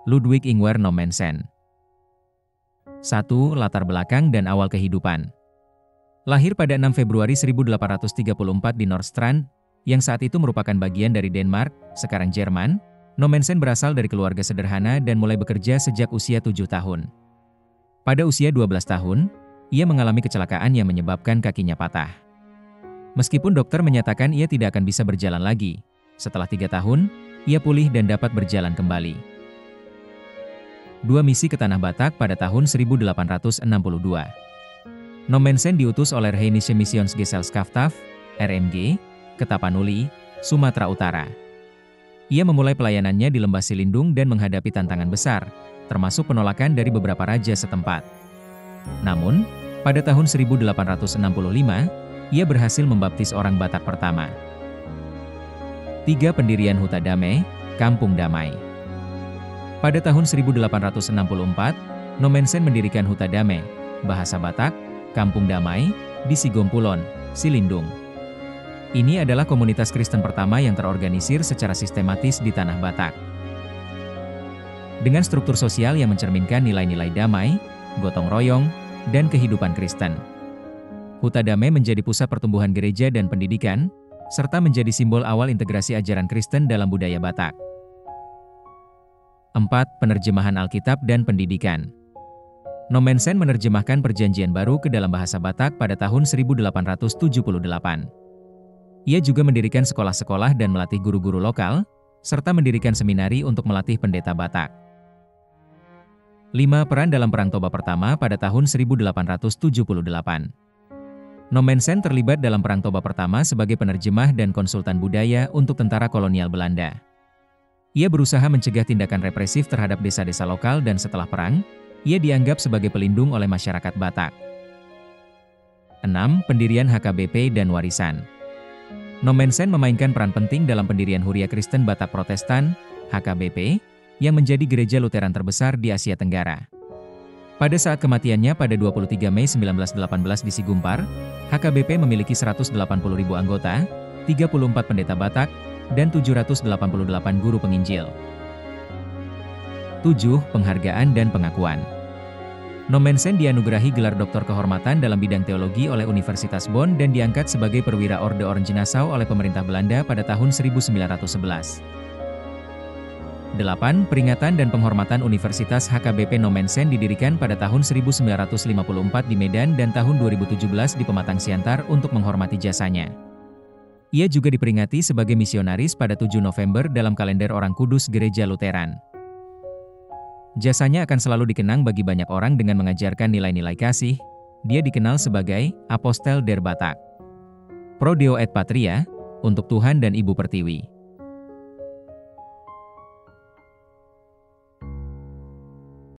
Ludwig Ingwer Nommensen. 1. Latar belakang dan awal kehidupan. Lahir pada 6 Februari 1834 di Nordstrand, yang saat itu merupakan bagian dari Denmark, sekarang Jerman, Nommensen berasal dari keluarga sederhana dan mulai bekerja sejak usia 7 tahun. Pada usia 12 tahun, ia mengalami kecelakaan yang menyebabkan kakinya patah. Meskipun dokter menyatakan ia tidak akan bisa berjalan lagi, setelah 3 tahun, ia pulih dan dapat berjalan kembali. 2 misi ke Tanah Batak pada tahun 1862. Nommensen diutus oleh Rheinische Missionsgesellschaft, RMG, ke Tapanuli, Sumatera Utara. Ia memulai pelayanannya di Lembah Silindung dan menghadapi tantangan besar, termasuk penolakan dari beberapa raja setempat. Namun, pada tahun 1865, ia berhasil membaptis orang Batak pertama. 3. Pendirian Huta Damai, Kampung Damai. Pada tahun 1864, Nommensen mendirikan Huta Damai, bahasa Batak, Kampung Damai, di Sigompulon, Silindung. Ini adalah komunitas Kristen pertama yang terorganisir secara sistematis di Tanah Batak. Dengan struktur sosial yang mencerminkan nilai-nilai damai, gotong royong, dan kehidupan Kristen. Huta Damai menjadi pusat pertumbuhan gereja dan pendidikan, serta menjadi simbol awal integrasi ajaran Kristen dalam budaya Batak. 4. Penerjemahan Alkitab dan pendidikan. Nommensen menerjemahkan Perjanjian Baru ke dalam bahasa Batak pada tahun 1878. Ia juga mendirikan sekolah-sekolah dan melatih guru-guru lokal, serta mendirikan seminari untuk melatih pendeta Batak. 5. Peran dalam Perang Toba Pertama pada tahun 1878. Nommensen terlibat dalam Perang Toba Pertama sebagai penerjemah dan konsultan budaya untuk tentara kolonial Belanda. Ia berusaha mencegah tindakan represif terhadap desa-desa lokal dan setelah perang, ia dianggap sebagai pelindung oleh masyarakat Batak. 6. Pendirian HKBP dan warisan. Nommensen memainkan peran penting dalam pendirian Huria Kristen Batak Protestan, HKBP, yang menjadi gereja Lutheran terbesar di Asia Tenggara. Pada saat kematiannya pada 23 Mei 1918 di Sigumpar, HKBP memiliki 180.000 anggota, 34 pendeta Batak, dan 788 guru penginjil. 7. Penghargaan dan pengakuan. Nommensen dianugerahi gelar doktor kehormatan dalam bidang teologi oleh Universitas Bonn dan diangkat sebagai perwira Orde Oranje Nassau oleh pemerintah Belanda pada tahun 1911. 8. Peringatan dan penghormatan Universitas HKBP Nommensen didirikan pada tahun 1954 di Medan dan tahun 2017 di Pematang Siantar untuk menghormati jasanya. Ia juga diperingati sebagai misionaris pada 7 November dalam kalender Orang Kudus Gereja Lutheran. Jasanya akan selalu dikenang bagi banyak orang dengan mengajarkan nilai-nilai kasih. Dia dikenal sebagai Apostel der Batak. Pro Deo et Patria, untuk Tuhan dan Ibu Pertiwi.